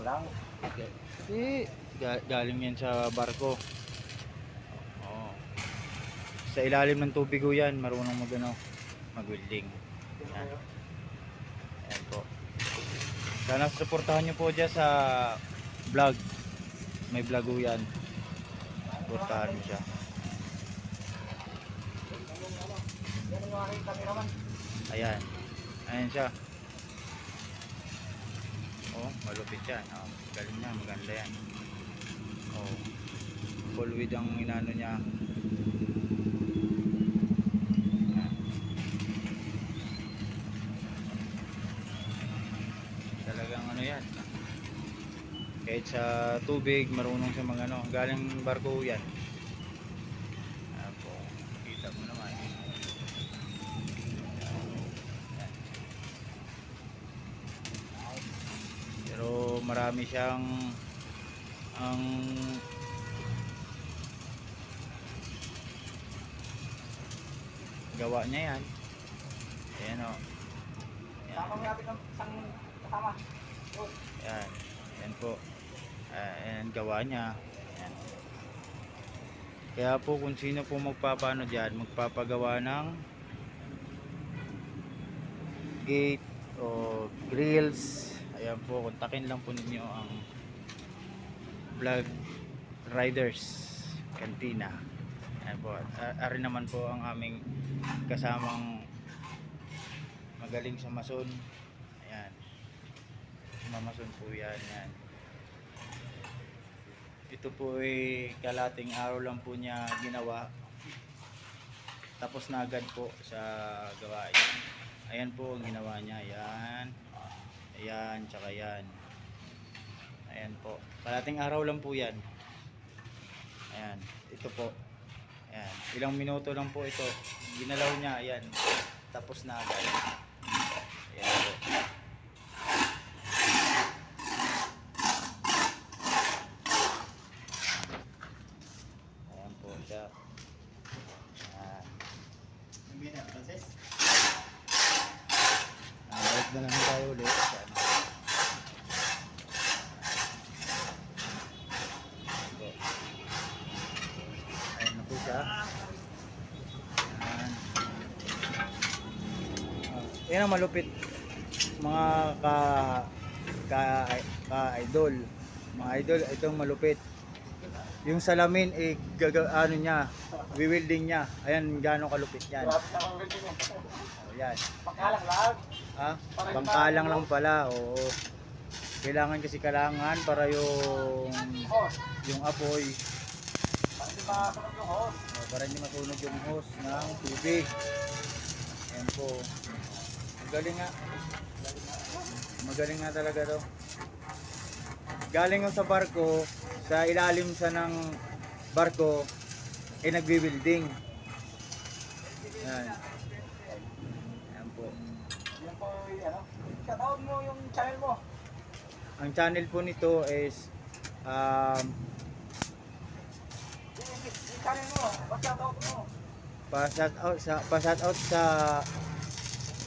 mo lang. Hindi, galing yan sa barko. Oo. Sa ilalim ng tubig ho yan, marunong mag-welding. Yan. Ayan po. Sana suportahan nyo po dyan sa vlog. May vlog ho yan. Suportahan mo siya. Yan yung aking kameraman. Ayan. Ayan siya. Oh, malupit yan. Oh, galing niya, maganda yan. Oh. Full width ang inano niya. Ayan. Talagang ano yan. Kahit sa tubig, marunong sa mga ano. Galing barko yan. Ayan po. Kita mo naman. Pero marami siyang ang gawa niya yan. Ayan o. Kasama mo natin ang isang kasama. Ayan. Ayan po. Ayan gawa niya. Ayan. Kaya po kung sino po magpapano dyan, magpapagawa ng gate o grills, ayan po, kontakin lang po ninyo ang Vlog Riders Cantina. Ayan po, ari naman po ang aming kasamang magaling sa mason. Ayan, mamason po yan. Ayan. Ito po ay kalating araw lang po niya ginawa, tapos na agad po sa gawain. Ayan po ang ginawa niya. Ayan. Ayan, tsaka yan. Ayan po. Kalating araw lang po yan. Ayan. Ito po. Ayan. Ilang minuto lang po ito. Ginalaw niya. Ayan. Tapos na agad. Ayan po. Ayan po siya. Ayan. Balik na lang tayo ulit. Ayan. Ayan na po siya. Ayan. Yan ang malupit mga ka-idol. Mga idol, itong malupit. Yung salamin ano niya, wiwilding niya. Ayan gaano kalupit yan. Oh, yan. Pagkalang lang. Ha? Bangkalang lang pala. Oo. Kailangan para yung apoy, Para di masunog yung hose. para hindi masunog yung hose ng tubig. Ayan po. Magaling nga. Magaling nga talaga to. Galing sa barko, sa ilalim sa ng barko, nagbi-building. Yan. Yan po. Yan po, ano. Shoutout mo yung channel mo. Ang channel po nito is Yung channel mo. Pa-shoutout mo. pa-shout out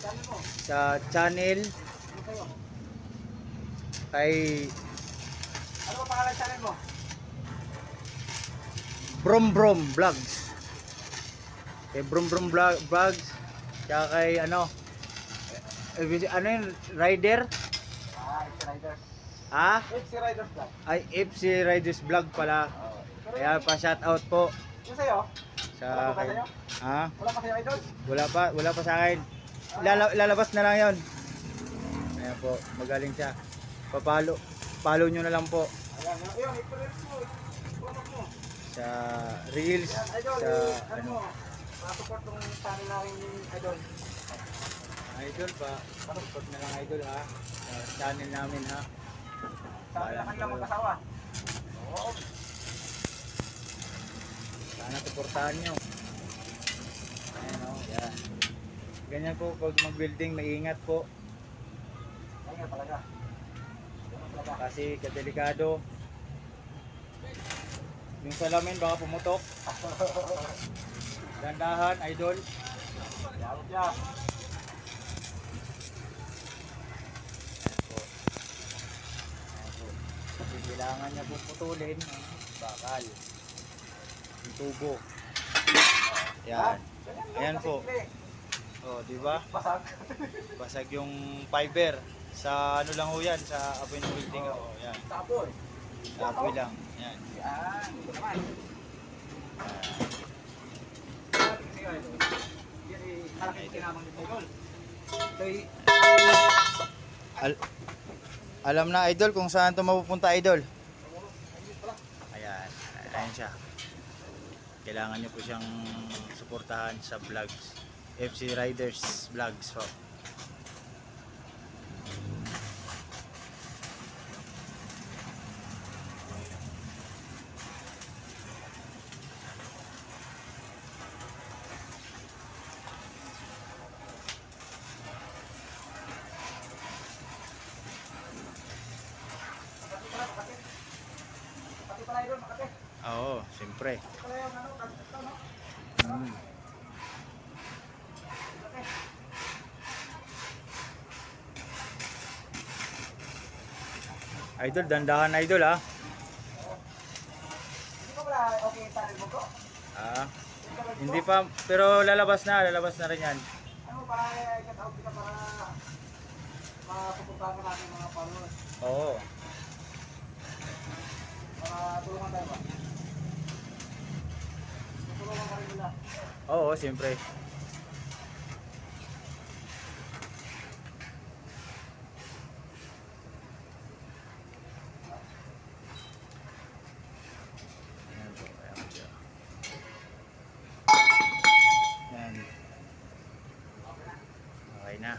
Channel mo. sa channel Ano kayo? kay Ano ba pangalan channel mo? Brom Brom Vlogs. Kay Brom Brom Vlogs. Tsaka kay ano yun, rider? FC Riders. Ha? FC Riders lang. Ay, FC Riders Vlog pala. Kaya pa-shout out po Yung sa'yo? sa Wala pa ba sa'yo? ha? Wala pa sa'yo idol? Wala pa sa akin. Lalabas na lang 'yon. Ayan po, magaling siya. Follow nyo na lang po Ayan, yun, i-promote mo. I-promote mo. sa Reels, Ayan, idol, sa ano mo? Pa-support ng channel namin idol. idol pa. Support na lang idol ha. Sa channel namin ha. Sabi na kanila mag-asawa. Oo. Sana suportahan nyo. Ayan o, yan. Ganyan po pag mag-building, maingat po. Ayun talaga. Ganun talaga. Kasi kadelikado. Yung salamin baka pumutok. Dandahan, idol. Yawag yan. Ayan po. Ayan po. kailangan niya po putulin ang bakal. Yung tubo. Yan. Ayan po. Oh, di ba? Basag. Basag yung fiber. Sa ano lang ho yan, sa apoy ng building. Oh, yan. Tapoy. Sa apoy lang. Yan. Yan. Ito naman. Yan ay malaking kinamang dito, idol. Ito'y Alam na idol kung saan ito mapupunta idol. Ayan. Ayan siya. Kailangan nyo po siyang suportahan sa vlogs. FC Riders Vlogs po. pati pala idol, Makati. Oo, siyempre. Pala yung ano, ito, no? Mm. Idol, dandahan idol ha. Hindi ko pala okay yung talent mo ko. Ah, hindi pa, pero lalabas na rin yan. Ano para i-cut-out kita para mapupuntahan ka natin mga followers. Oo. Para tulungan tayo ba? Tutulungan ka rin nila. Oo, siyempre. Ayan po, ayan po siya. Ayan. Okay na.